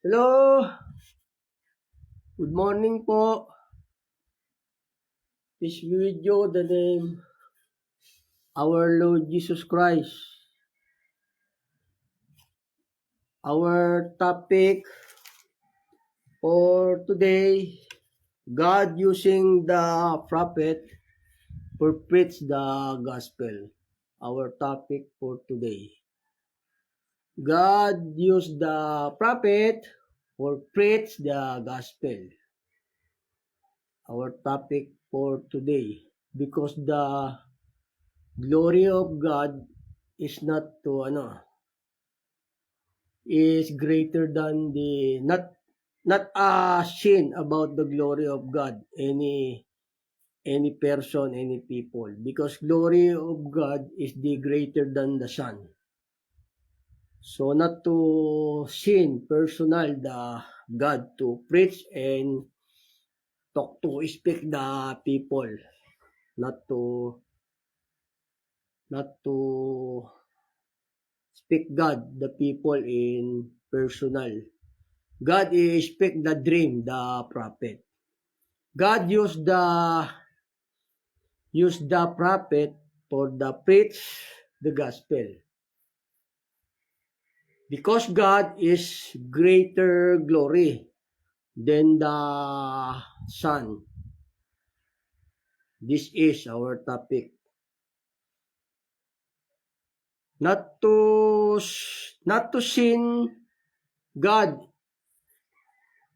Hello, good morning po. Peace be with you, the name our Lord Jesus Christ. Our topic for today, God using the prophet for preach the gospel. Our topic for today. God used the prophet for preach the gospel. Our topic for today. Because the glory of God is not to is greater than the not a sin about the glory of God, any person, any people, because glory of God is the greater than the sun. So not to sin personal the God to preach and talk to speak the people, not to speak God the people in personal. God speak the dream, the prophet. God used the prophet for the preach the gospel. Because God is greater glory than the sun. This is our topic. Not to sin God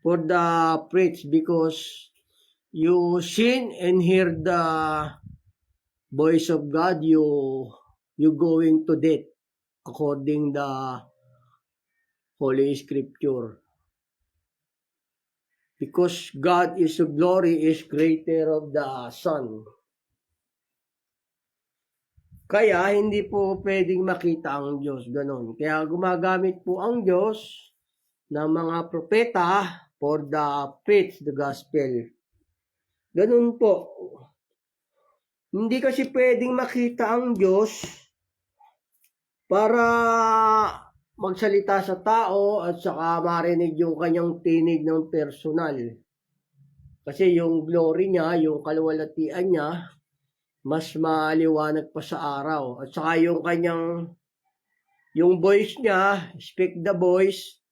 for the preach, because you sin and hear the voice of God, you going to death according the Holy Scripture. Because God is glory is greater of the sun. Kaya hindi po pwedeng makita ang Diyos, ganon. Kaya gumagamit po ang Diyos ng mga propeta for the preach the gospel. Ganun po. Hindi kasi pwedeng makita ang Diyos para magsalita sa tao at saka marinig yung kanyang tinig ng personal. Kasi yung glory niya, yung kaluwalhatian niya, mas maliwanag pa sa araw. At saka yung voice niya, speak the voice,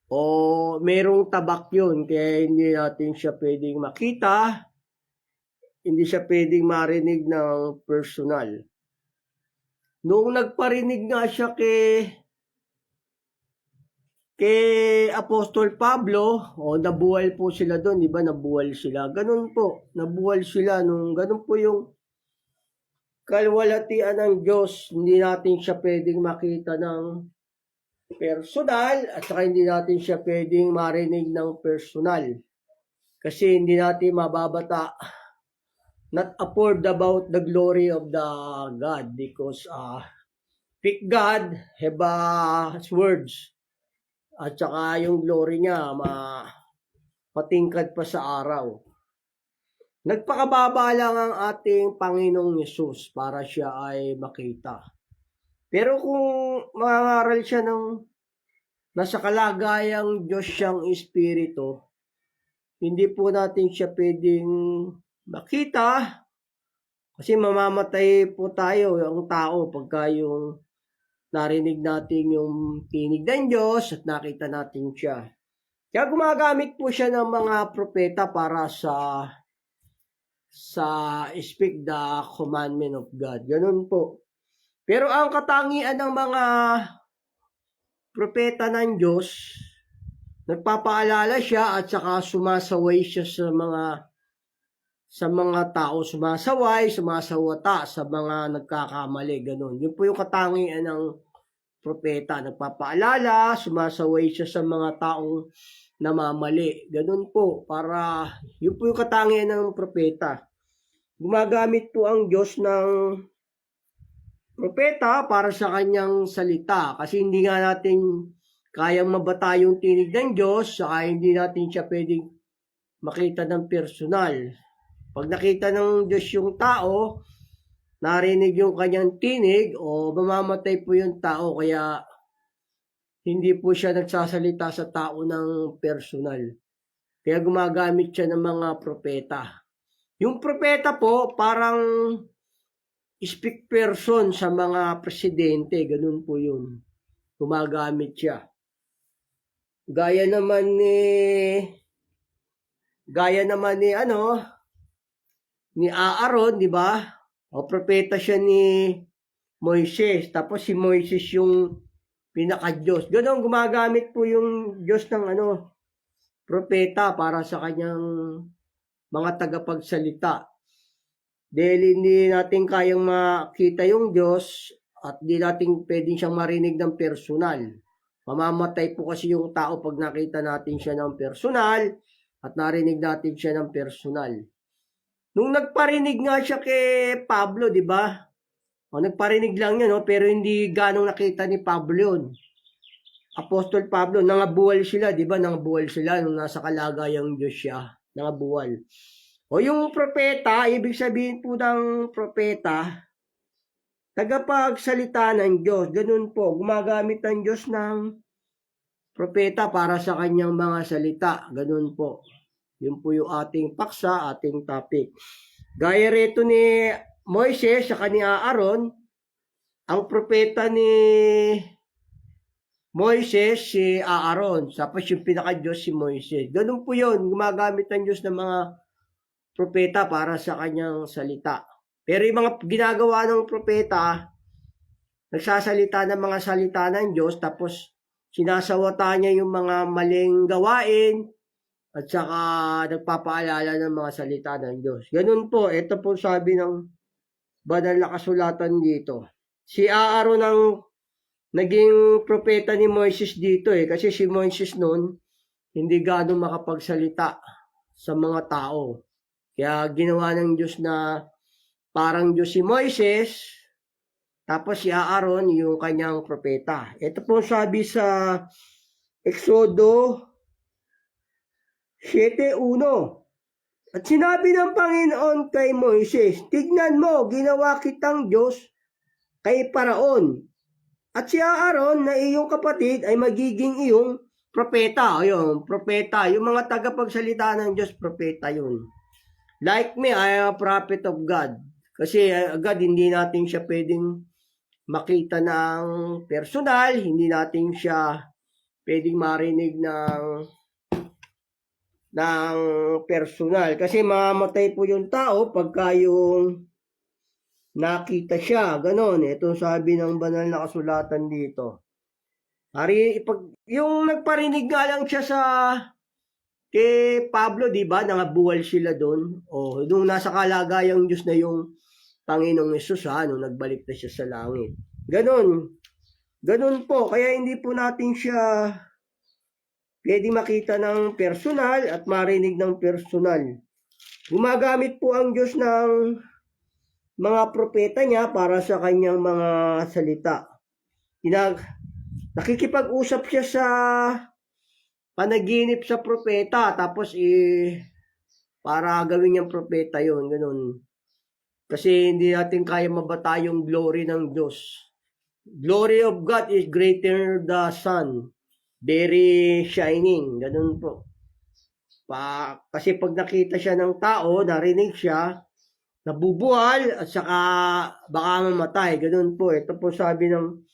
o merong tabak yun, kaya hindi natin siya pwedeng makita, hindi siya pwedeng marinig ng personal. Noong nagparinig nga siya kay Apostol Pablo, nabuwal po sila doon, di ba? Nabuwal sila. Ganun po, nabuwal sila nung ganun po yung kalwalhatian ng Diyos. Hindi natin siya pwedeng makita ng personal at saka hindi natin siya pwedeng marinig ng personal. Kasi hindi natin mababata, not afford about the glory of the God, because speak God have words. At saka yung glory niya matingkad pa sa araw. Nagpakababa lang ang ating Panginoong Yesus para siya ay makita. Pero kung mangangaral siya ng nasa kalagayang Diyos siyang Espiritu, hindi po natin siya pwedeng makita kasi mamamatay po tayo, ang tao, pagka yung narinig natin yung tinig ng Diyos at nakita natin siya. Kaya gumagamit po siya ng mga propeta para sa speak the commandment of God. Ganun po. Pero ang katangian ng mga propeta ng Diyos, nagpapaalala siya at saka sumasaway siya sa mga tao, sumasawata sa mga nagkakamali, ganun. Yun po yung katangian ng propeta, nagpapaalala, sumasaway siya sa mga taong namamali. Ganun po, yun po yung katangian ng propeta. Gumagamit po ang Diyos ng propeta para sa kanyang salita, kasi hindi nga natin kayang mabata yung tinig ng Diyos, saka hindi natin siya pwedeng makita ng personal. Pag nakita ng Diyos yung tao, narinig yung kanyang tinig, o mamamatay po yung tao. Kaya Hindi po siya nagsasalita sa tao ng personal. Kaya gumagamit siya ng mga propeta. Yung propeta po, parang speak person sa mga presidente. Ganun po yun. Gumagamit siya. Gaya naman ni ni Aaron, di ba? O propeta siya ni Moises. Tapos si Moises yung pinaka-Diyos. Ganon, gumagamit po yung Diyos ng propeta para sa kanyang mga tagapagsalita. Dahil hindi natin kayang makita yung Diyos at di natin pwedeng siyang marinig ng personal. Mamamatay po kasi yung tao pag nakita natin siya ng personal at narinig natin siya ng personal. Nung nagparinig nga siya kay Pablo, di ba? O, nagparinig lang yan, pero hindi ganong nakita ni Pablo yun. Apostol Pablo, nangabuwal sila, di ba? Nangabuwal sila nung nasa kalagayang Diyos siya. Nangabuwal. O yung propeta, ibig sabihin po ng propeta, tagapagsalita ng Diyos. Ganun po, gumagamit ng Diyos ng propeta para sa kanyang mga salita. Ganun po. Yun po yung ating paksa, ating topic. Gaya rito ni Moises sa kanya Aaron, ang propeta ni Moises si Aaron. Tapos yung pinaka-Diyos si Moises. Ganun po yun. Gumagamit ng Diyos ng mga propeta para sa kanyang salita. Pero yung mga ginagawa ng propeta, nagsasalita ng mga salita ng Diyos, tapos sinasawata niya yung mga maling gawain, at saka nagpapaalala ng mga salita ng Diyos. Ganun po, ito po sabi ng banal na kasulatan dito. Si Aaron ang naging propeta ni Moises dito kasi si Moises noon, hindi gaano makapagsalita sa mga tao. Kaya ginawa ng Diyos na parang Diyos si Moises, tapos si Aaron yung kanyang propeta. Ito po sabi sa Exodo 7:1. At sinabi ng Panginoon kay Moises, tignan mo, ginawa kitang Diyos kay Paraon. At si Aaron na iyong kapatid ay magiging iyong propeta. Ayun, propeta. Yung mga tagapagsalita ng Diyos, propeta yun. Like me, I am a prophet of God. Kasi agad hindi natin siya pwedeng makita ng personal, hindi natin siya pwedeng marinig ng personal. Kasi mamatay po yung tao pagka yung nakita siya. Ganon. Ito sabi ng banal na kasulatan dito. Yung nagparinig nga lang siya kay Pablo, di ba? Nangabuwal sila doon. O, nung nasa kalagayang Diyos na yung Panginoong Hesus, nung nagbalik na siya sa langit. Ganon. Ganon po. Kaya hindi po natin siya pwede makita ng personal at marinig ng personal. Gumagamit po ang Diyos ng mga propeta niya para sa kanyang mga salita. Nakikipag-usap siya sa panaginip sa propeta, tapos para gawin niyang propeta yon, ganun. Kasi hindi natin kaya mabata yung glory ng Diyos. Glory of God is greater the sun, very shining, ganun po. Kasi pag nakita siya ng tao, narinig siya, nabubuhal at saka baka mamatay, ganun po. Ito po sabi ng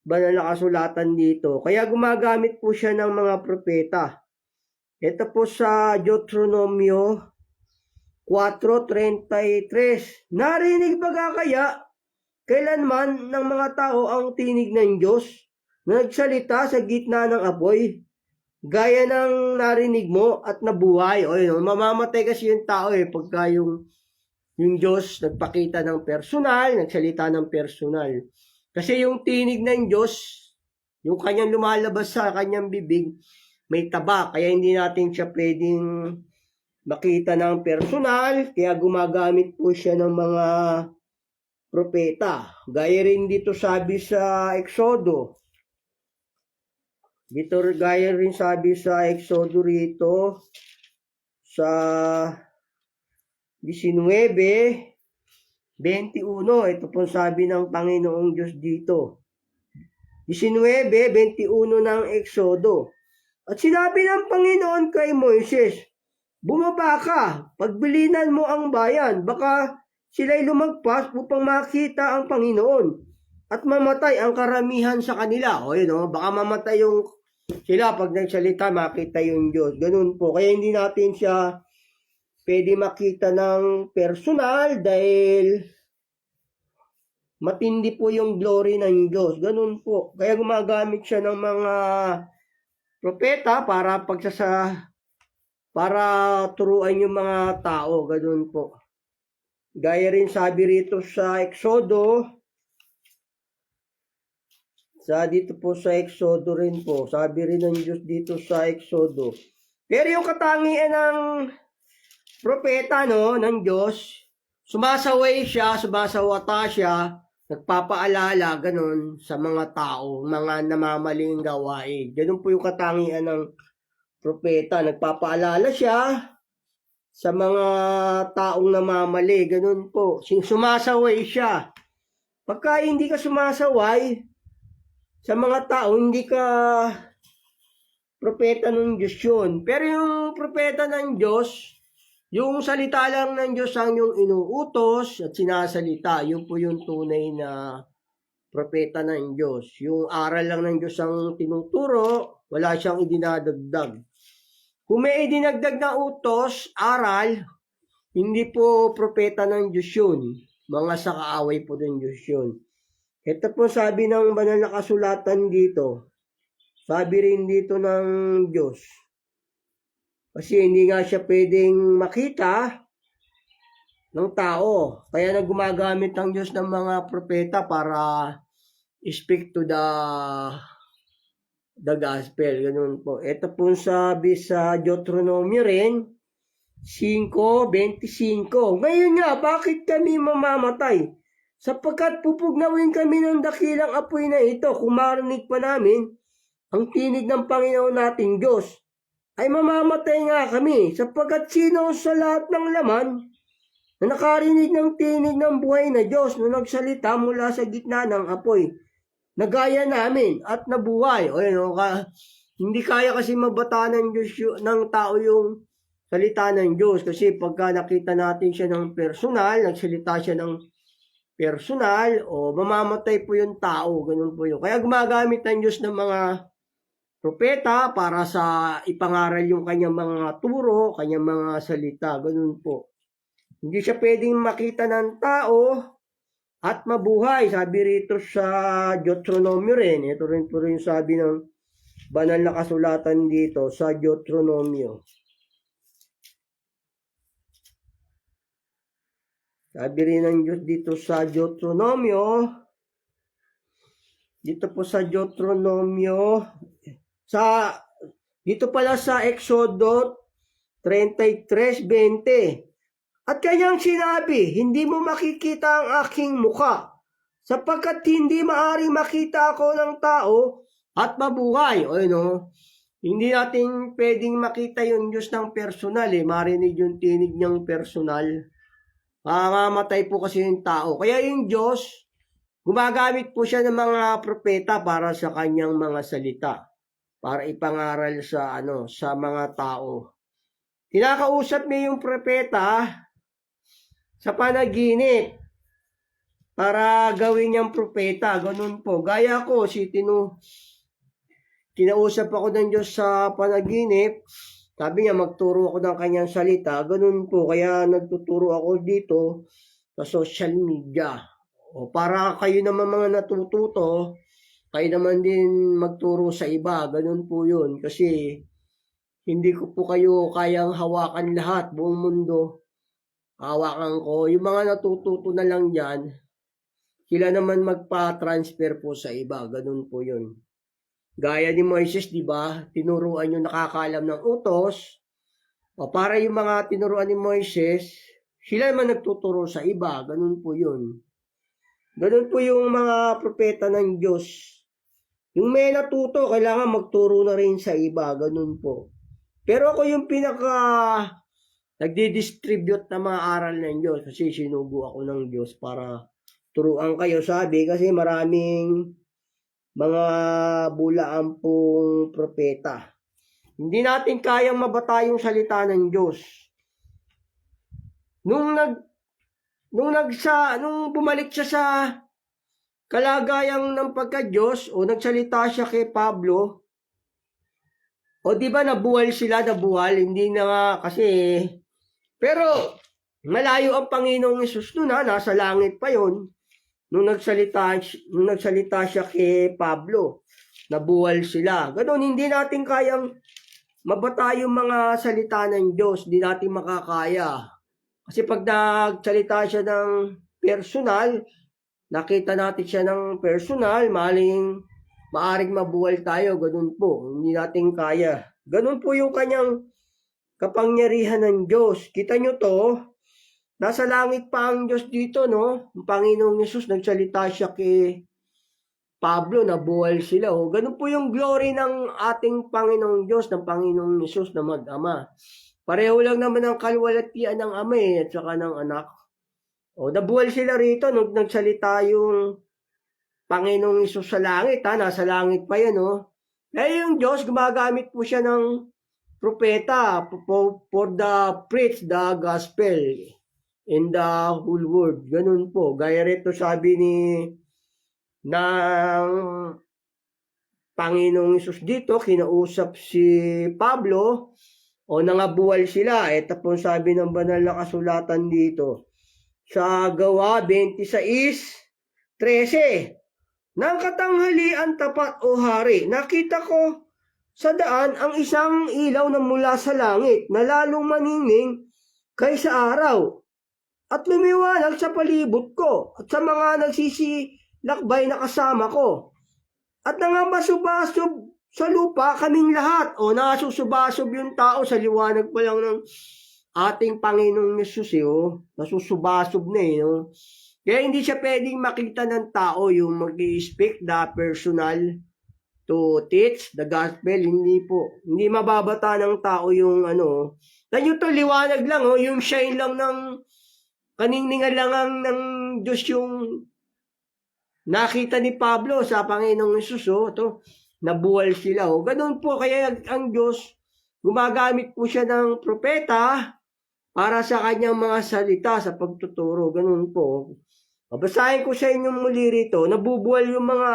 banal na kasulatan dito. Kaya gumagamit po siya ng mga propeta. Ito po sa Deuteronomio 4:33. Narinig ba kaya kailanman ng mga tao ang tinig ng Diyos na nagsalita sa gitna ng apoy? Gaya ng narinig mo at nabuhay. O yun, mamamatay kasi yung tao pagka yung Diyos nagpakita ng personal, nagsalita ng personal. Kasi yung tinig ng Diyos, yung kanyang lumalabas sa kanyang bibig, may taba. Kaya hindi natin siya pwedeng makita ng personal. Kaya gumagamit po siya ng mga propeta. Gaya rin dito sabi sa Exodo. Gaya rin sabi sa Exodo rito sa 19:21, ito po sabi ng Panginoong Diyos dito. 19:21 ng Eksodo. At sinabi ng Panginoon kay Moises, bumaba ka, pagbilinan mo ang bayan, baka sila'y lumagpas upang makita ang Panginoon at mamatay ang karamihan sa kanila. O yun, baka mamatay yung sila pag nagsalita, makita yung Diyos. Ganun po. Kaya hindi natin siya pwede makita ng personal dahil matindi po yung glory ng Diyos. Ganun po. Kaya gumagamit siya ng mga propeta para turuan yung mga tao. Ganun po. Gaya rin sabi rito sa Exodo, dito po sa Exodo rin po. Sabi rin ng Diyos dito sa Exodo. Pero yung katangian ng propeta ng Diyos, sumasaway siya, sumasawata siya, nagpapaalala ganun sa mga tao, mga namamaling gawain. Ganun po yung katangian ng propeta. Nagpapaalala siya sa mga taong namamali. Ganun po. Sumasaway siya. Pagka hindi ka sumasaway sa mga tao, hindi ka propeta ng Diyos yun. Pero yung propeta ng Diyos, yung salita lang ng Diyos ang yung inuutos at sinasalita. Yun po yung tunay na propeta ng Diyos. Yung aral lang ng Diyos ang tinuturo, wala siyang idinadagdag. Kung may idinagdag na utos, aral, hindi po propeta ng Diyos yun. Mga sakaaway po ng Diyos yun. Ito po sabi ng banal na kasulatan dito. Sabi rin dito ng Diyos. Kasi hindi nga siya pwedeng makita ng tao. Kaya gumagamit ang Diyos ng mga propeta para speak to the gospel. Ganun po. Ito po sabi sa Deuteronomy rin, 5:25. Ngayon nga, bakit kami mamamatay? Sapagkat pupugnawin kami ng dakilang apoy na ito, kung marinig pa namin ang tinig ng Panginoon nating Diyos, ay mamamatay nga kami, sapagkat sino sa lahat ng laman na nakarinig ng tinig ng buhay na Diyos na nagsalita mula sa gitna ng apoy, nagaya namin at nabuhay. O yun, hindi kaya kasi mabata ng tao yung salita ng Diyos, kasi pagka nakita natin siya ng personal, nagsalita siya ng personal, o mamamatay po yung tao. Ganun po yun. Kaya gumagamit ng Diyos ng mga propeta para sa ipangaral yung kanyang mga turo, kanyang mga salita. Ganun po. Hindi siya pwedeng makita ng tao at mabuhay. Sabi rito sa Deuteronomy rin. Ito rin po rin sabi ng banal na kasulatan dito sa Deuteronomy. Sabi rin ng Diyos dito sa Deuteronomy, dito po sa Deuteronomy, dito pala sa Exodo 33:20. At kanyang sinabi, hindi mo makikita ang aking muka, sapagkat hindi maari makita ako ng tao at mabuhay. O hindi natin pwedeng makita yung Diyos ng personal, marinig yung tinig niyang personal. Mamamatay po kasi yung tao. Kaya yung Diyos, gumagamit po siya ng mga propeta para sa kanyang mga salita, para ipangaral sa mga tao. Kinakausap niya yung propeta sa panaginip para gawin niyang propeta. Ganun po. Gaya ko, kinausap ako ng Diyos sa panaginip. Sabi niya, magturo ako ng kanyang salita. Ganun po. Kaya nagtuturo ako dito sa social media. O para kayo naman mga natututo, kayo naman din magturo sa iba. Ganun po yun. Kasi hindi ko po kayo kayang hawakan lahat, buong mundo. Hawakan ko. Yung mga natututo na lang dyan, sila naman magpa-transfer po sa iba. Ganun po yun. Gaya ni Moises, di ba? Tinuruan yung nakakaalam ng utos. O para yung mga tinuruan ni Moises, sila naman nagtuturo sa iba. Ganun po yun. Ganun po yung mga propeta ng Diyos. Yung may natuto, kailangan magturo na rin sa iba. Ganun po. Pero ako yung nagdi-distribute na mga aral ng Diyos, kasi sinugo ako ng Diyos para turuan kayo, sabi, kasi maraming mga bulaan pong propeta. Hindi natin kayang mabata yung salita ng Diyos. Nung bumalik siya sa kalagayang ng pagka-Diyos o nagsalita siya kay Pablo, o di ba nabuhal sila, hindi na nga kasi, pero malayo ang Panginoong Hesus noon nasa langit pa yon. Nung nagsalita siya kay Pablo, nabuhal sila. Ganon, hindi natin kayang mabata yung mga salita ng Diyos, hindi natin makakaya. Kasi pag nagsalita siya ng personal, nakita natin siya ng personal, maaring mabuhal tayo, ganun po, hindi natin kaya. Ganun po yung kanyang kapangyarihan ng Diyos. Kita nyo to, nasa langit pa ang Diyos dito, no? Ang Panginoong Yesus, nagsalita siya kay Pablo, nabuhal sila. Oh. Ganun po yung glory ng ating Panginoong Diyos, ng Panginoong Yesus na mag-ama. Pareho lang naman ang kalwalatian ng ama at saka ng anak. O, nabuhal sila rito nung nagsalita yung Panginoong Yesus sa langit, nasa langit pa yan, oh. Eh, yung Diyos, gumagamit po siya ng propeta for the preach the gospel in the whole world. Ganun po. Gaya rito sabi ng Panginoong Yesus dito, kinausap si Pablo, o nangabuwal sila. Ito po sabi ng banal na kasulatan dito. Sa Gawa 26:13. Nang katanghalian tapat o hari, nakita ko sa daan ang isang ilaw na mula sa langit na lalong maningning kaysa araw at lumiwanag sa palibot ko at sa mga nagsisilakbay na kasama ko. At nangamasubasob sa lupa kaming lahat. O nasusubasob yung tao sa liwanag pa lang ng ating Panginoong Yesus. Nasusubasob na no? Kaya hindi siya pwedeng makita ng tao yung mag-i-speak the personal to teach the gospel. Hindi po. Hindi mababata ng tao yung Tanyo to, liwanag lang. Yung shine lang ng kaningningan lang ng Diyos yung nakita ni Pablo sa Panginoong Yesus. Ito, nabuhal sila. Ganun po, kaya ang Diyos, gumagamit po siya ng propeta para sa kanyang mga salita sa pagtuturo. Ganun po. Babasahin ko sa inyo muli rito, nabubuhal yung mga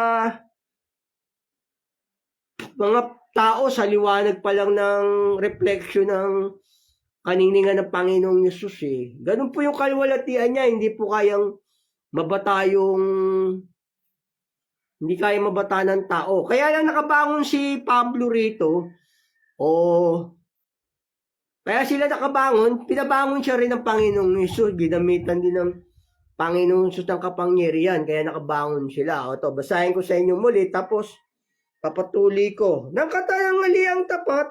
tao sa liwanag pa lang ng reflection ng kaningningan ng Panginoong Yesus. Ganun po yung kalwalatian niya, hindi po kayang mabata hindi kaya mabata ng tao. Kaya lang nakabangon si Pablo rito, kaya sila nakabangon, pinabangon siya rin ng Panginoong Yesus, ginamitan din ng Panginoong Yesus ng kapangyarihan, kaya nakabangon sila. Ito, basahin ko sa inyo muli, tapos papatuloy ko. Nang katanghaliang tapat,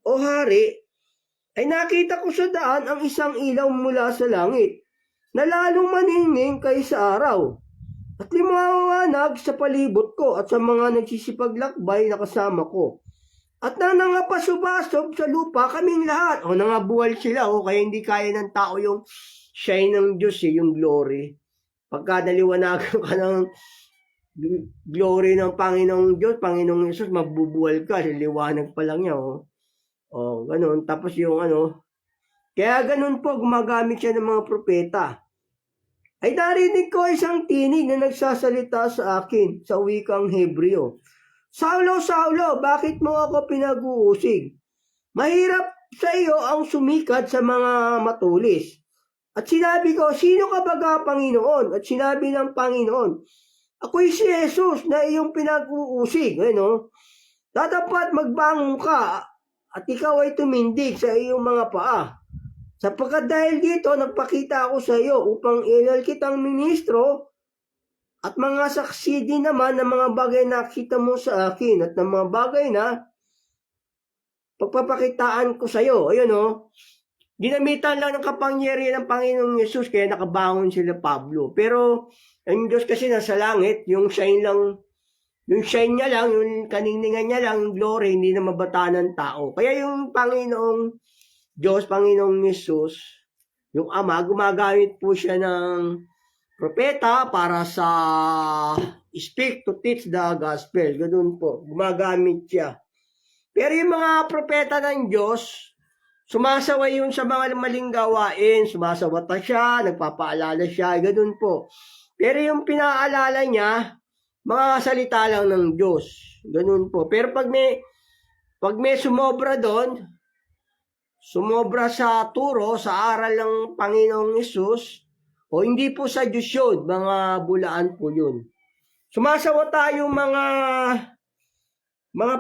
o hari, ay nakita ko sa daan ang isang ilaw mula sa langit, na lalong maningning kaysa araw, at liwanag sa palibot ko at sa mga nagsisipaglakbay na kasama ko. At nang nangapasubasob sa lupa kaming lahat, nangabuhal sila, kaya hindi kaya ng tao yung shine ng Diyos, yung glory. Pagka naliwanagan ka ng glory ng Panginoong Diyos, Panginoong Yesus, mabubuhal ka, liwanag pa lang niya, ganun. Tapos yung kaya ganun po, gumagamit siya ng mga propeta. Ay narinig ko isang tinig na nagsasalita sa akin sa wikang Hebreo. Saulo, Saulo, bakit mo ako pinag-uusig? Mahirap sa iyo ang sumikat sa mga matulis. At sinabi ko, sino ka baga, Panginoon? At sinabi ng Panginoon, ako'y si Jesus na iyong pinag-uusig. Tatapat magbangon ka at ikaw ay tumindig sa iyong mga paa. Sapagkat dahil dito, nagpakita ako sa iyo upang ilal kitang ministro at mga saksi din naman ng mga bagay na nakita mo sa akin at ng mga bagay na pagpapakitaan ko sa iyo. Ginamitan lang ng kapangyarihan ng Panginoong Yesus kaya nakabangon sila Pablo. Pero ang Diyos kasi nasa langit, yung shine niya lang, yung kaningningan niya lang, yung glory, hindi na mabata ng tao. Kaya yung Panginoong Diyos, Panginoong Yesus, yung Ama, gumagamit po siya ng propeta para sa speak to teach the gospel. Ganun po, gumagamit siya. Pero yung mga propeta ng Diyos, sumasaway yun sa mga maling gawain, sumasawata siya, nagpapaalala siya, ganun po. Pero yung pinaalala niya, mga salita lang ng Diyos. Ganun po. Pero pag may sumobra doon, sumobra sa turo, sa aral ng Panginoong Hesus, o hindi po sa Diyos yun, mga bulaan po yun. Sumasawata yung mga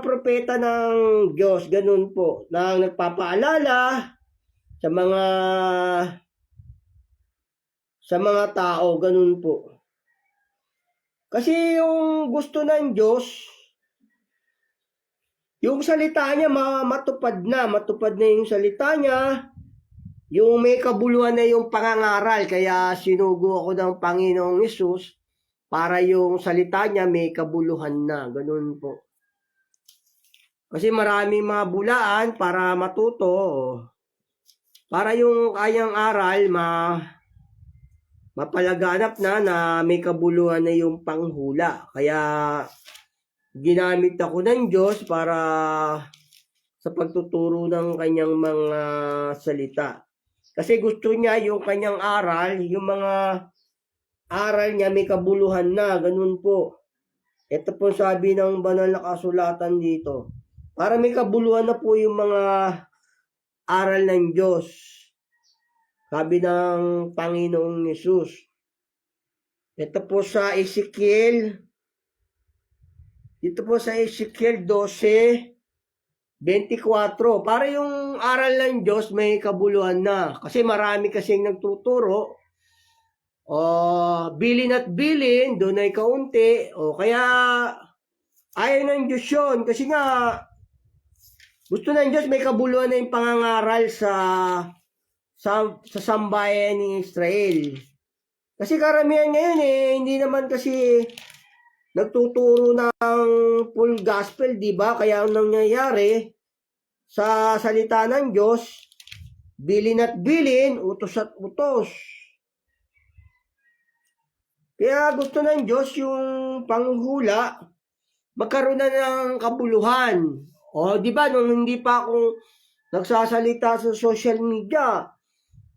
propeta ng Diyos, ganun po, na nagpapaalala sa mga tao, ganun po. Kasi yung gusto ng Diyos, yung salita niya matupad na yung salita niya, yung may kabuluhan na yung pangangaral, kaya sinugo ako ng Panginoong Hesus para yung salita niya may kabuluhan na, ganun po. Kasi maraming mga bulaan para matuto, para yung kayang aral mapalaganap na may kabuluhan na yung panghula. Kaya ginamit ako ng Diyos para sa pagtuturo ng kanyang mga salita. Kasi gusto niya yung kanyang aral, yung mga aral niya may kabuluhan na, ganun po. Ito po sabi ng banal na kasulatan dito. Para may kabuluhan na po yung mga aral ng Diyos. Sabi ng Panginoong Hesus. Ito po sa Ezekiel 12:24. Para yung aral ng Diyos may kabuluhan na. Kasi marami kasing nagtuturo. Bilin at bilin, doon ay kaunti. Kaya ayaw ng Diyos yun. Kasi nga, gusto ng Diyos may kabuluhan na yung pangangaral sa sambayan ni Israel. Kasi karamihan ngayon hindi naman kasi nagtuturo ng full gospel, di ba? Kaya ang nangyayari sa salita ng Diyos, bilin at bilin, utos at utos. Kaya gusto ng Diyos yung panghula, magkaroon na ng kabuluhan. Di ba, nung hindi pa ako nagsasalita sa social media,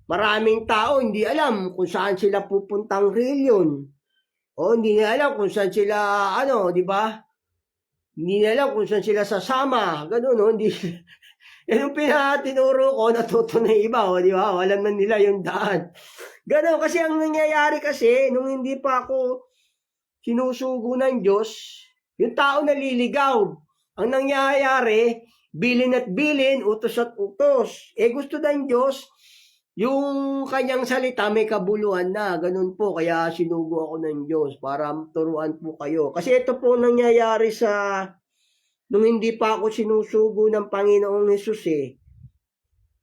maraming tao hindi alam kung saan sila pupuntang reliyon. Hindi nila alam kung saan sila, di ba? Hindi nila alam kung saan sila sasama. Ganun, hindi. Yan yung pinatinuro ko, natuto na iba, di ba? Walang na nila yung daan. Ganun, kasi ang nangyayari kasi, nung hindi pa ako sinusugo ng Diyos, yung tao naliligaw. Ang nangyayari, bilin at bilin, utos at utos. Gusto ng Diyos, yung kanyang salita may kabuluhan na, ganun po. Kaya sinugo ako ng Diyos para turuan po kayo. Kasi ito po nangyayari nung hindi pa ako sinusugo ng Panginoong Hesus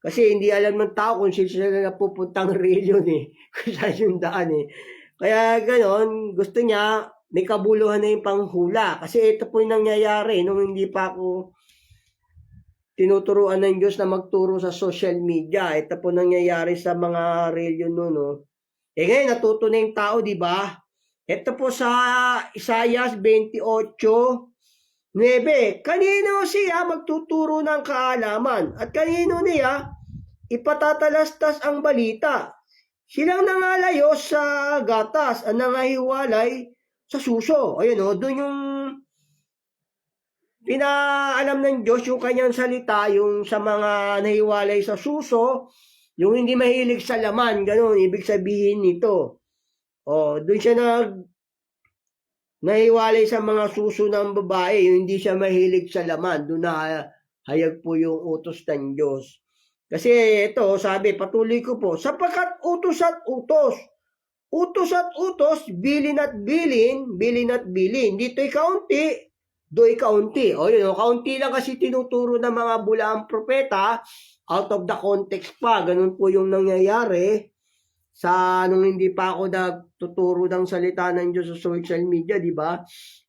Kasi hindi alam ng tao kung sila na pupuntang reliyon kung saan yung daan Kaya ganon, gusto niya may kabuluhan na yung panghula. Kasi ito po yung nangyayari nung hindi pa ako tinuturuan ng Diyos na magturo sa social media. Ito po nangyayari sa mga reliyon noon. Ngayon, natuto na yung tao, di ba? Ito po sa Isaiah 28:9. Kanino siya magtuturo ng kaalaman? At kanino niya ipatatalastas ang balita? Silang nangalayo sa gatas, ang nangahiwalay sa suso. Ayun doon yung pinaalam ng Diyos yung kanyang salita, yung sa mga nahiwalay sa suso, yung hindi mahilig sa laman, gano'n, ibig sabihin nito. Doon siya nahiwalay sa mga suso ng babae, yung hindi siya mahilig sa laman, doon na hayag po yung utos ng Diyos. Kasi ito, sabi, patuloy ko po, sapagkat utos at utos, bilin at bilin, dito'y kaunti, do'y kaunti. Kaunti lang kasi tinuturo ng mga bulaang propeta, out of the context pa. Ganun po yung nangyayari nung hindi pa ako nagtuturo ng salita ng Diyos sa social media, di ba?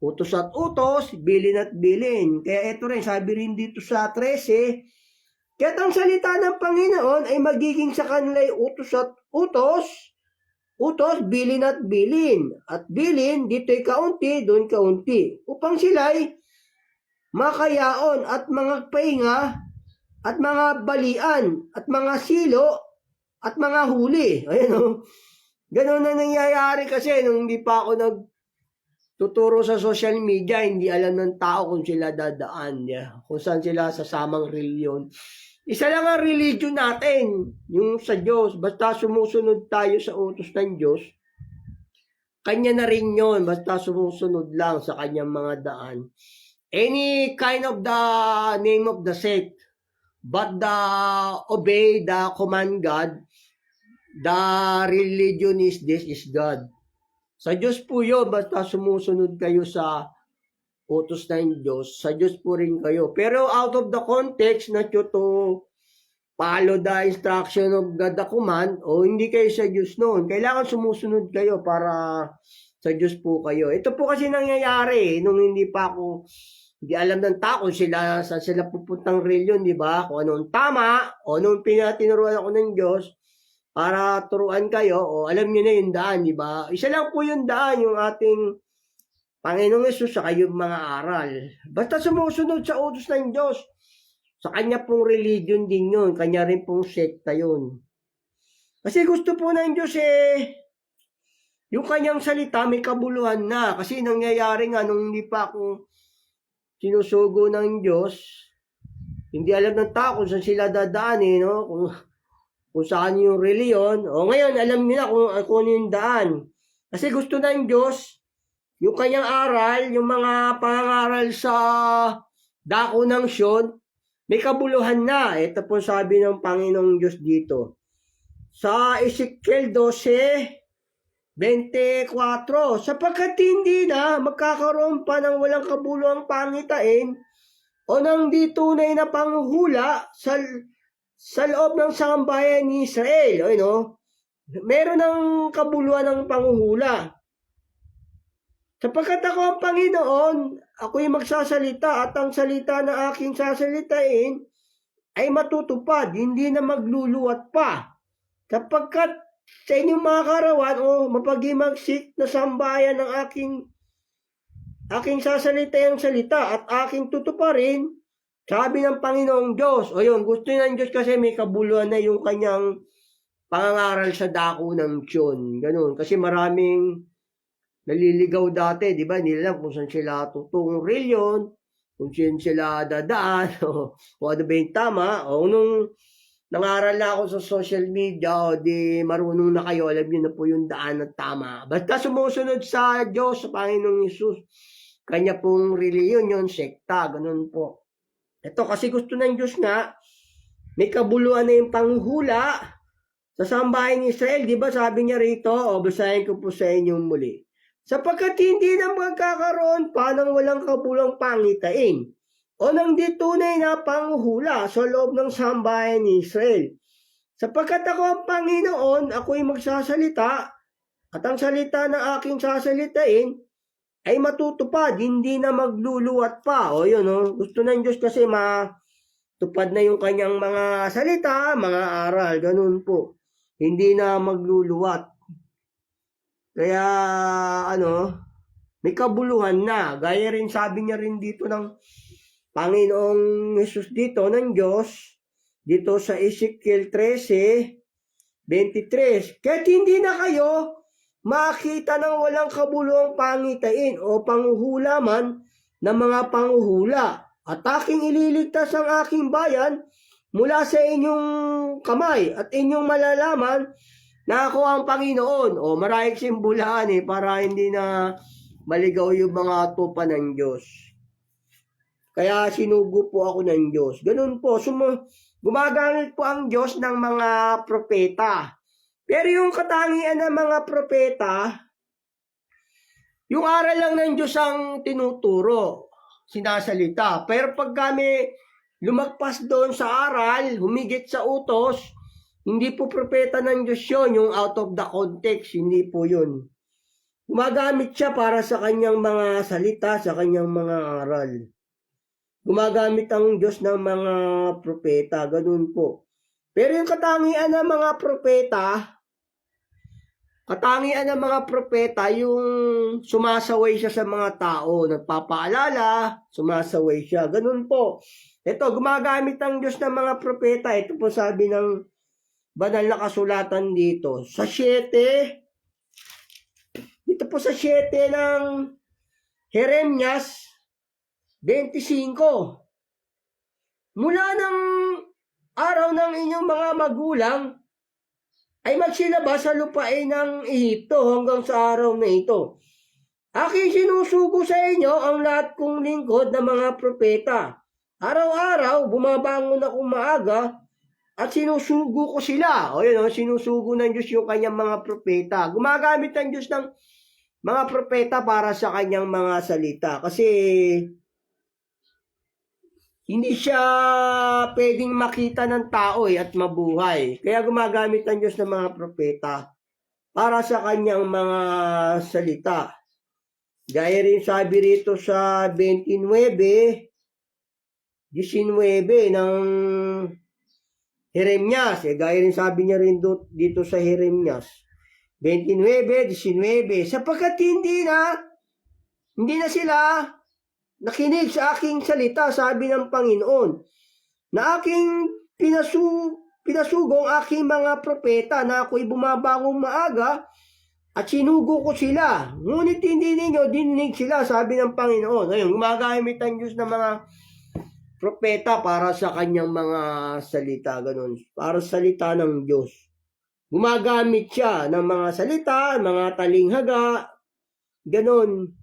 Utos at utos, bilin at bilin. Kaya ito rin, sabi rin dito sa 13, kaya't ang salita ng Panginoon ay magiging sa kanila'y utos at utos, utos, bilin at bilin. At bilin, dito'y kaunti, doon kaunti. Upang sila'y makayaon at mga pahinga at mga balian at mga silo at mga huli. Ayan o. Ganun na nangyayari kasi nung hindi pa ako nagtuturo sa social media, hindi alam ng tao kung sila dadaan. Kung saan sila sasamang reliyon. Isa lang ang religion natin, yung sa Diyos. Basta sumusunod tayo sa utos ng Diyos, Kanya na rin yun. Basta sumusunod lang sa Kanyang mga daan. Any kind of the name of the sect, but obey the command God, the religion is this is God. Sa Diyos po yun, basta sumusunod kayo sa utos ng Diyos, sa Diyos po rin kayo. Pero out of the context, not you to follow the instruction of God, the command, o hindi kayo sa Diyos noon. Kailangan sumusunod kayo para sa Diyos po kayo. Ito po kasi nangyayari, nung hindi pa ako, hindi alam ng tao kung saan sila pupuntang reliyon, di ba? Kung anong tama, o anong tinruan ako ng Diyos, para turuan kayo, o alam niyo na yung daan, di ba? Isa lang po yung daan, yung ating Panginoong Yesus sa kayong mga aral. Basta sumusunod sa utos ng Diyos. Sa kanya pong religion din yun. Kanya rin pong sekta yun. Kasi gusto po ng Diyos yung kanyang salita may kabuluhan na. Kasi nangyayari nga nung hindi pa ako sinusugo ng Diyos, hindi alam ng tao kung saan sila dadaan no? Kung saan yung reliyon. O ngayon, alam niyo na kung ano yung daan. Kasi gusto ng Diyos, yung kanyang aral, yung mga pangaral sa dako ng Sion, may kabuluhan na. Ito po sabi ng Panginoong Diyos dito. Sa Ezekiel 12:24, sapagkat hindi na magkakaroon pa ng walang kabuluhang pangitain o ng di tunay na panghuhula sa loob ng sambayan ni Israel. Meron ng kabuluhan ng panghuhula. Sapagkat ako ang Panginoon, ako'y magsasalita at ang salita na aking sasalitain ay matutupad, hindi na magluluwat pa. Sapagkat sa inyong mga karawan o mapaghimagsik na sambayan ng aking sasalitayang salita at aking tutuparin, sabi ng Panginoong Diyos. O yun, gusto ng Diyos kasi may kabuluhan na yung kanyang pangangaral sa dako ng Sion. Ganun, kasi maraming naliligaw dati, di ba? Hindi lang kung saan sila tutungong reliyon, kung saan sila dadaan, o ano ba yung tama. O nung nangaral na ako sa social media, o di marunong na kayo, alam niyo na po yung daan at tama. Basta sumusunod sa Diyos, sa Panginoong Yesus, kanya pong reliyon yun, sekta, ganun po. Ito kasi gusto ng Diyos nga, may kabuluhan na yung panghula sa sambahan ni Israel. Di ba sabi niya rito, o basahin ko po sa inyong muli. Sapagkat hindi na magkakaroon pa ng walang kabulang pangitain o ng di tunay na panghula sa loob ng sambahan ni Israel. Sapagkat ako ang Panginoon, ako'y magsasalita at ang salita na aking sasalitain ay matutupad, hindi na magluluwat pa. O yun, gusto ng Diyos kasi matupad na yung kanyang mga salita, mga aral, ganun po. Hindi na magluluwat. Kaya, may kabuluhan na. Gaya rin sabi niya rin dito ng Panginoong Yesus dito, ng Diyos, dito sa Ezekiel 13:23. Kahit hindi na kayo makita ng walang kabuluhang pangitain o panghuhula man ng mga panghuhula. At aking ililigtas ang aking bayan mula sa inyong kamay at inyong malalaman na ako ang Panginoon. O maraming simbolahan para hindi na maligaw yung mga tupa ng Diyos. Kaya sinugo po ako ng Diyos. Ganun po, gumagamit po ang Diyos ng mga propeta. Pero yung katangian ng mga propeta, yung aral lang ng Diyos ang tinuturo, sinasalita. Pero pag kami lumagpas doon sa aral, humigit sa utos, hindi po propeta ng Diyos yun, yung out of the context, hindi po yun. Gumagamit siya para sa kanyang mga salita, sa kanyang mga aral. Gumagamit ang Diyos ng mga propeta, ganun po. Pero yung katangian ng mga propeta, Katangian ng mga propeta yung sumasaway siya sa mga tao, nagpapaalala, sumasaway siya. Ganun po. Ito, gumagamit ng Diyos ng mga propeta. Ito po sabi ng banal na kasulatan dito. Sa 7, dito po sa 7 ng Jeremias 25. Mula ng araw ng inyong mga magulang, ay magsilabas sa lupain ng Ehipto hanggang sa araw na ito. Aking sinusugo sa inyo ang lahat kong lingkod na mga propeta. Araw-araw, bumabangon ako maaga at sinusugo ko sila. O yun, sinusugo ng Diyos yung kanyang mga propeta. Gumagamit ang Diyos ng mga propeta para sa kanyang mga salita. Kasi hindi siya pwedeng makita ng tao at mabuhay. Kaya gumagamit ang Diyos ng mga propeta para sa kanyang mga salita. Gaya rin sabi rito sa 29, 19 ng Jeremias. Gaya rin sabi niya rin dito sa Jeremias 29, 19. Sapagkat hindi na sila nakinig sa aking salita, sabi ng Panginoon, na aking pinasugong aking mga propeta na ako'y bumabangong maaga at sinugo ko sila. Ngunit hindi ninyo dininig sila, sabi ng Panginoon. Ngayon, gumagamit ang Diyos ng mga propeta para sa kanyang mga salita. Ganun. Para sa salita ng Diyos. Gumagamit siya ng mga salita, mga talinghaga, ganun.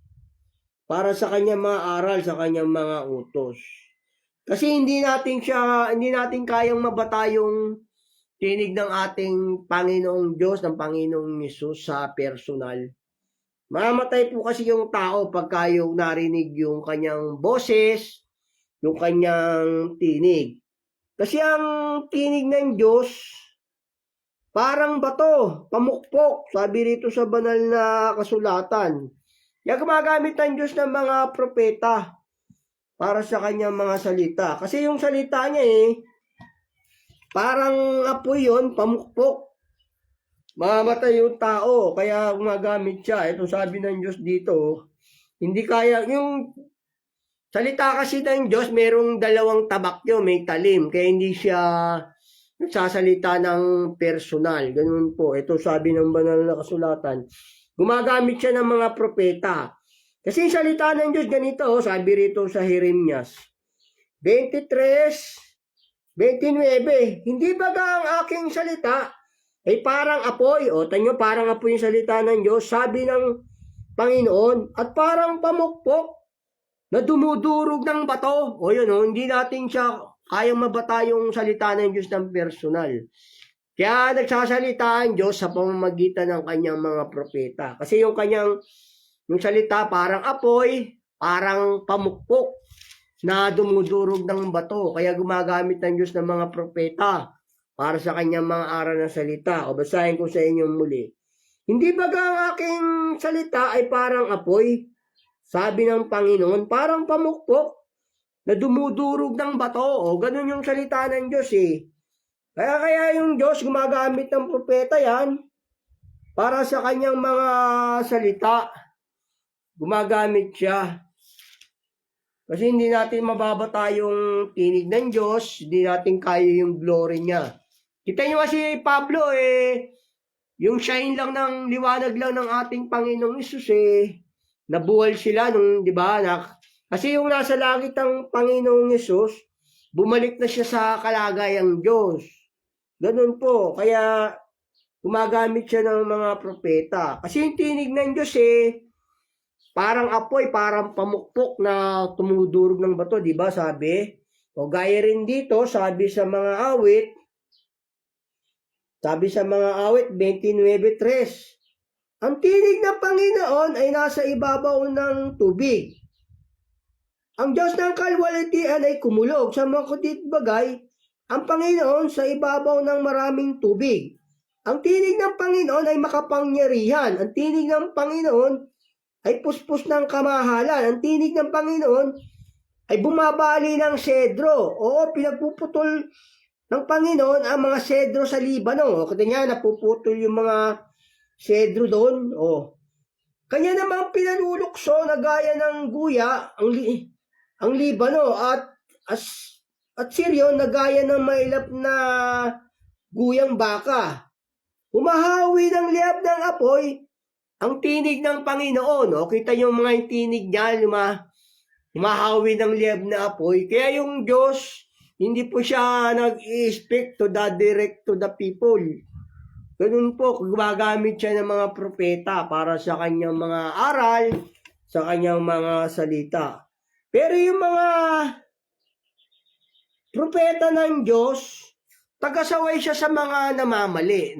Para sa kanyang mga aral, sa kanyang mga utos. Kasi hindi natin kayang mabata yung tinig ng ating Panginoong Diyos, ng Panginoong Hesus sa personal. Mamamatay po kasi yung tao pagka yung narinig yung kanyang boses, yung kanyang tinig. Kasi ang tinig ng Diyos, parang bato, pamukpok, sabi rito sa banal na kasulatan. Kaya gumagamit ang Diyos ng mga propeta para sa kanyang mga salita. Kasi yung salita niya parang apoy yun, pamukpok. Mamamatay yung tao, kaya gumagamit siya. Ito sabi ng Diyos dito, hindi kaya, yung salita kasi ng Diyos, merong dalawang tabak yun, may talim. Kaya hindi siya nagsasalita ng personal. Ganun po. Ito sabi ng banal na kasulatan. Gumagamit siya ng mga propeta. Kasi yung salita ng Diyos ganito, sabi rito sa Jeremias 23, 29. Hindi baga ang aking salita ay parang apoy? O, tanyo, parang apoy yung salita ng Diyos, sabi ng Panginoon, at parang pamukpok na dumudurog ng bato. O yun, hindi natin siya kayang mabata yung salita ng Diyos ng personal. Kaya nagsasalita ang Diyos sa pamamagitan ng kanyang mga propeta. Kasi yung salita parang apoy, parang pamukpok na dumudurog ng bato. Kaya gumagamit ng Diyos ng mga propeta para sa kanyang mga aral na salita. O basahin ko sa inyo muli. Hindi baga ang aking salita ay parang apoy, sabi ng Panginoon, parang pamukpok na dumudurog ng bato. O ganun yung salita ng Diyos Kaya yung Diyos gumagamit ng propeta yan para sa kanyang mga salita. Gumagamit siya. Kasi hindi natin mababata yung tinig ng Diyos, hindi natin kaya yung glory niya. Kita nyo kasi Pablo yung shine lang ng liwanag lang ng ating Panginoong Hesus nabuwal sila nung, di ba, kasi yung nasa langit ang Panginoong Hesus, bumalik na siya sa kalagayang Diyos. Ganun po. Kaya gumagamit siya ng mga propeta. Kasi yung tinig ng Diyos parang apoy, parang pamukpok na tumudurog ng bato, di ba sabi? O gaya rin dito, sabi sa mga awit 29:3, ang tinig ng Panginoon ay nasa ibabaw ng tubig. Ang Diyos ng kalwalhatian ay kumulog sa mga kutit bagay, ang Panginoon sa ibabaw ng maraming tubig. Ang tinig ng Panginoon ay makapangyarihan. Ang tinig ng Panginoon ay puspos ng kamahalan. Ang tinig ng Panginoon ay bumabali ng sedro. Oo, pinagpuputol ng Panginoon ang mga sedro sa Libano. O, kasi nga, napuputol yung mga Cedro doon, Kanya namang pinalulukso na gaya ng guya ang Libano at Sirion na gaya ng mailap na guyang baka. Humahawi ng liyab ng apoy ang tinig ng Panginoon. Kita yung mga tinig niya, humahawi ng liyab na apoy. Kaya yung Diyos, hindi po siya nag-i-speak direct to the people. Ganun po, gumagamit siya ng mga propeta para sa kanyang mga aral, sa kanyang mga salita. Pero yung mga propeta ng Diyos, tagasaway siya sa mga namamali.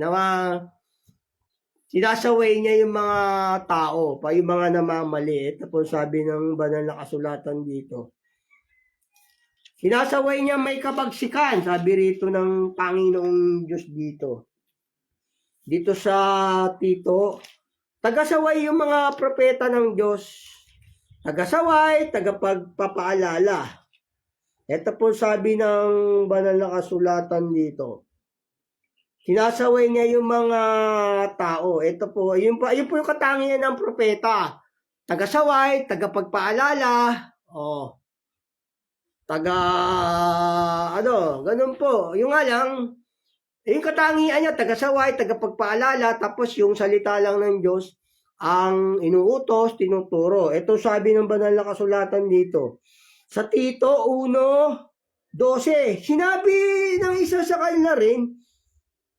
Sinasaway niya yung mga tao, yung mga namamali. Ito po sabi ng banal na kasulatan dito. Sinasaway niya may kabagsikan, sabi rito ng Panginoong Diyos dito. Dito sa Tito, tagasaway yung mga propeta ng Diyos. Tagasaway, tagapagpapaalala. Ito po sabi ng banal na kasulatan dito. Sinasaway niya yung mga tao. Ito po, yun po yung katangian ng propeta. Tagasaway, tagapagpaalala. Ganun po. Yung nga lang, yung katangian niya, tagasaway, tagapagpaalala, tapos yung salita lang ng Diyos, ang inuutos, tinuturo. Ito sabi ng banal na kasulatan dito. Sa Tito 1:12, sinabi ng isa sa kanila rin,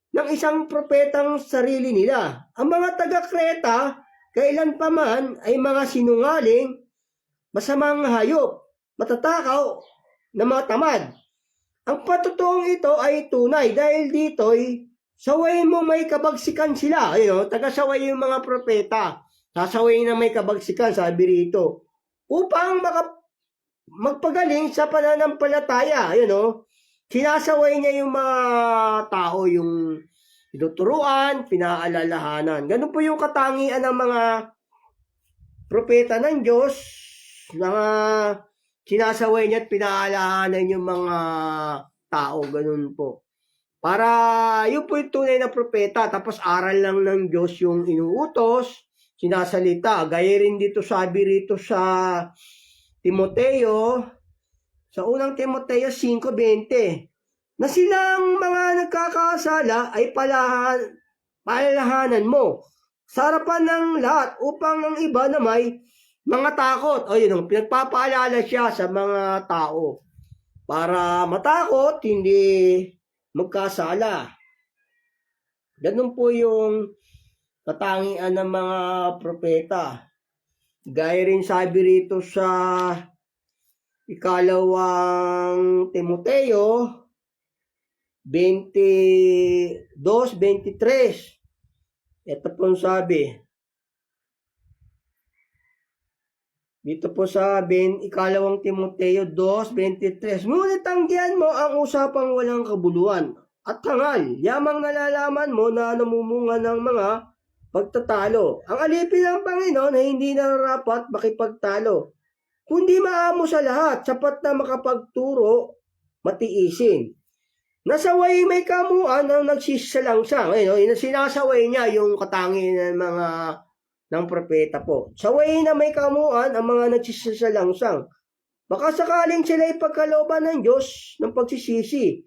ng isang propetang sarili nila. Ang mga taga-Kreta, kailan pa man ay mga sinungaling, masamang hayop, matatakaw, na mga tamad. Ang patutuong ito ay tunay dahil dito'y sawayin mo may kabagsikan sila. Tagasaway yung mga propeta. Sasawayin na may kabagsikan, sabi rito. Upang magpagaling sa pananampalataya. Sinasaway niya yung mga tao, yung tinuturuan, pinaalalahanan. Ganun po yung katangian ng mga propeta ng Diyos na sinasaway niya at pinaalalahanan yung mga tao. Ganun po. Para yun po yung tunay na propeta. Tapos aral lang ng Diyos yung inuutos, sinasalita. Gaya rin dito sabi rito sa Timoteo, sa unang Timoteo 5:20, na silang mga nagkakasala ay palalahanan mo sa harapan ng lahat upang ang iba na may mga takot. Pinagpapaalala siya sa mga tao para matakot, hindi magkasala. Ganun po yung katangian ng mga propeta. Gaya rin sabi rito sa ikalawang Timoteo 22:23. Ito po sabi. Dito po sabi, ikalawang Timoteo 2:23. Ngunit tanggihan mo ang usapang walang kabuluhan at hangal. Yamang nalalaman mo na namumunga ng mga pagtatalo. Ang alipin ng Panginoon ay hindi nararapat makipagtalo, kundi maamo sa lahat, sapat na makapagturo, matiisin. Nasaway may kamuan ang nagsisalangsang. Sinasaway niya yung katangian ng propeta po. Saway na may kamuan ang mga nagsisalangsang. Baka sakaling sila ipagkalooban ng Diyos ng pagsisisi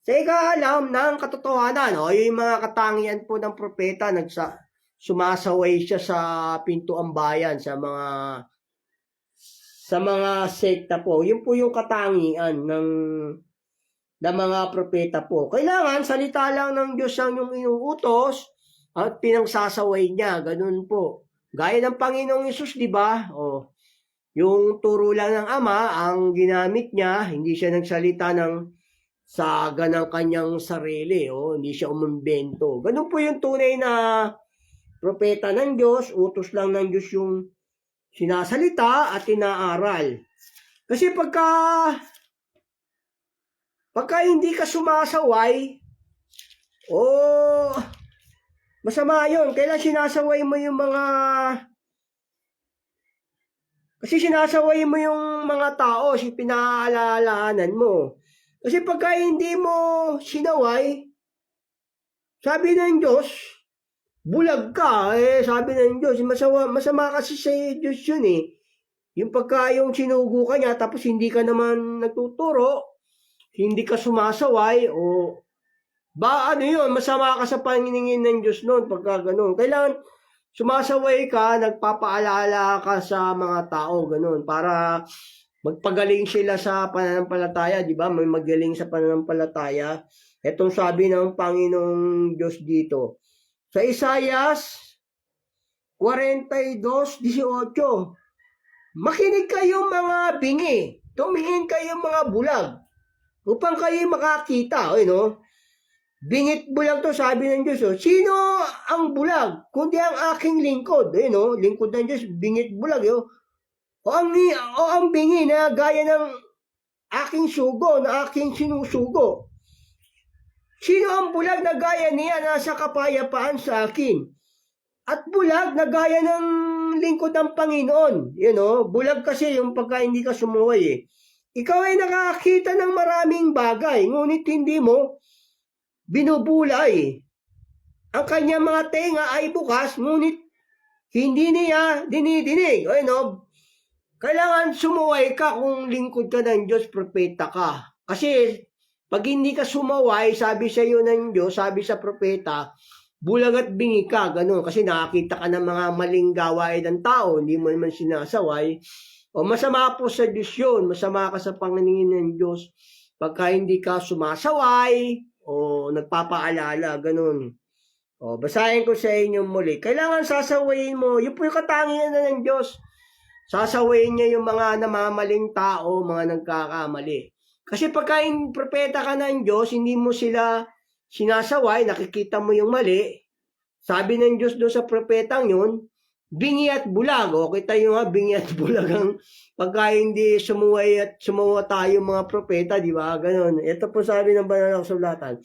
sa ikaalam ng katotohanan. Yung mga katangian po ng propeta, sumasaway siya sa pintuang bayan, sa mga sekta po. Yun po yung katangian ng mga propeta po. Kailangan salita lang ng Diyos ang yung inuutos at pinagsasaway niya. Ganun po. Gaya ng Panginoong Hesus, di ba? Yung turo lang ng Ama ang ginamit niya, hindi siya nagsalita ng saga ng kanyang sarili. Hindi siya umumbento. Ganun po yung tunay na propeta ng Diyos, utos lang ng Diyos yung sinasalita at inaaral. Kasi pagka hindi ka sumasaway, masama yun. Kailan sinasaway mo yung mga tao, pinaalalahanan mo. Kasi pagka hindi mo sinaway, sabi ng Diyos, bulag ka, sabi ng Diyos, masama kasi sa Diyos yun Yung pagka yung sinugo ka niya, tapos hindi ka naman nagtuturo, hindi ka sumasaway, o ano yun, masama ka sa paningin ng Diyos noon pagka ganun. Kailangan sumasaway ka, nagpapaalala ka sa mga tao, ganun, para magpagaling sila sa pananampalataya, di ba? May magaling sa pananampalataya. Itong sabi ng Panginoong Diyos dito. Sa Isaias 42:18, makinig kayong mga bingi, tumingin kayong mga bulag, upang kayo makakita. Bingit bulag to, sabi ng Diyos. Sino ang bulag? Kundi ang aking lingkod. Lingkod ng Diyos, bingit bulag. O ang bingi na gaya ng aking sugo, na aking sinusugo. Sino ang bulag na gaya niya nasa kapayapaan sa akin? At bulag na gaya ng lingkod ng Panginoon. Bulag kasi yung pagka hindi ka sumuway Ikaw ay nakakita ng maraming bagay, ngunit hindi mo binubulay. Ang kanyang mga tenga ay bukas, ngunit hindi niya dinidinig. Kailangan sumuway ka kung lingkod ka ng Diyos, propeta ka. Kasi pag hindi ka sumaway, sabi sa iyo ng Diyos, sabi sa propeta, bulag at bingi ka, ganun. Kasi nakakita ka ng mga maling gawain ng tao, hindi mo naman sinasaway. O masama po sa Diyos yun, masama ka sa paningin ng Diyos pagka hindi ka sumasaway o nagpapaalala, ganun. Basahin ko sa inyo muli. Kailangan sasawayin mo, yun po yung katangian na ng Diyos. Sasawayin niya yung mga namamaling tao, mga nagkakamali. Kasi pagka propeta ka ng Diyos, hindi mo sila sinasaway, nakikita mo yung mali. Sabi ng Diyos doon sa propetang yun, bingi at bulag. Kita nyo nga, bingi at bulag ang pagka hindi sumuway at sumuwa tayo mga propeta, di ba? Ganon. Ito po sabi ng banal na kasulatan.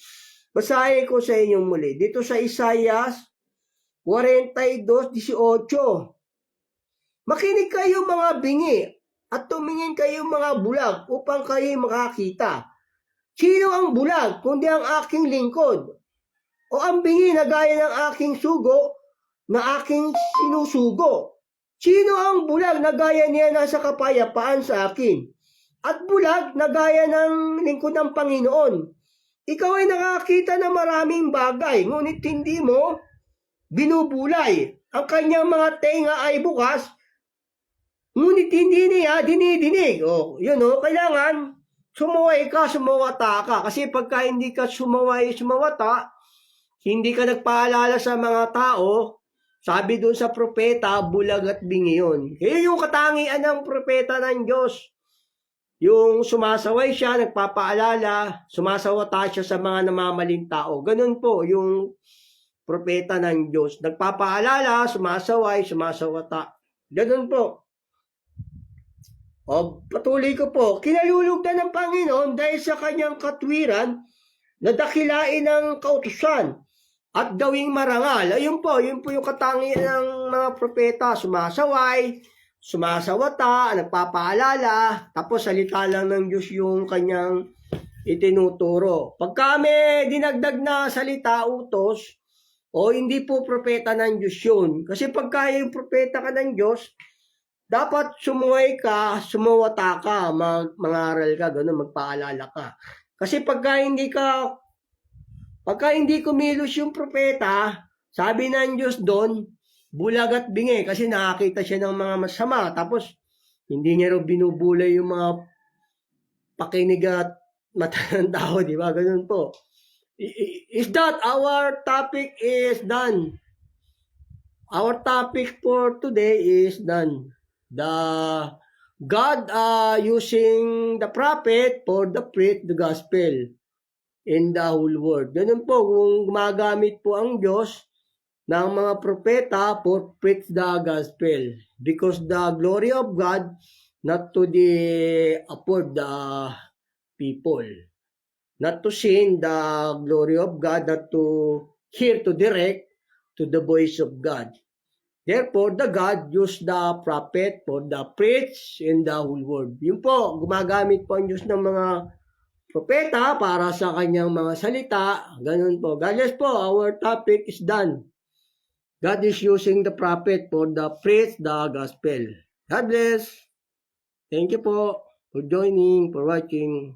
Basahin ko sa inyong muli. Dito sa Isaias 42:18. Makinig kayo mga bingi at tumingin kayo mga bulag upang kayo makakita. Sino ang bulag kundi ang aking lingkod? O ang bingi na gaya ng aking sugo na aking sinusugo? Sino ang bulag na gaya niya nasa kapayapaan sa akin? At bulag na gaya ng lingkod ng Panginoon? Ikaw ay nakakita ng maraming bagay, ngunit hindi mo binubulay. Ang kanyang mga tenga ay bukas, ngunit hindi niya dinidinig. Kailangan sumuway ka, sumawata ka. Kasi pagka hindi ka sumawata, hindi ka nagpaalala sa mga tao, sabi doon sa propeta, bulag at bingi yun. Kaya yung katangian ng propeta ng Diyos, yung sumasaway siya, nagpapaalala, sumasawata siya sa mga namamaling tao. Ganun po yung propeta ng Diyos. Nagpapaalala, sumasaway, sumasawata. Ganun po. Patuloy ko po. Kinalulugdan ng Panginoon dahil sa kanyang katwiran na dakilain ng kautusan at gawing marangal. Yun po yung katangian ng mga propeta. Sumasaway, sumasawata, nagpapaalala, tapos salita lang ng Diyos yung kanyang itinuturo. Pagka may dinagdag na salita, utos, hindi po propeta ng Diyos yun. Kasi pagka yung propeta ka ng Diyos, dapat sumuway ka, sumawata ka, mangaral ka, gano'n, magpaalala ka. Kasi pagka hindi kumilos yung propeta, sabi ng Diyos doon, bulag at bingi, kasi nakakita siya ng mga masama. Tapos, hindi niya rin binubulay yung mga pakinig at mata ng tao, di ba? Ganun po. Is that our topic is done? Our topic for today is done. God using the prophet for the preach the gospel in the whole world. Ganun po, kung gumagamit po ang Diyos ng mga propeta for preach the gospel. Because the glory of God not to afford the people. Not to sing the glory of God, not to hear, to direct to the voice of God. Therefore, the God used the prophet for the preach in the whole world. Yun po, gumagamit po ang Diyos ng mga propeta para sa kanyang mga salita. Ganun po. God bless po. Our topic is done. God is using the prophet for the preach the gospel. God bless. Thank you po for joining, for watching.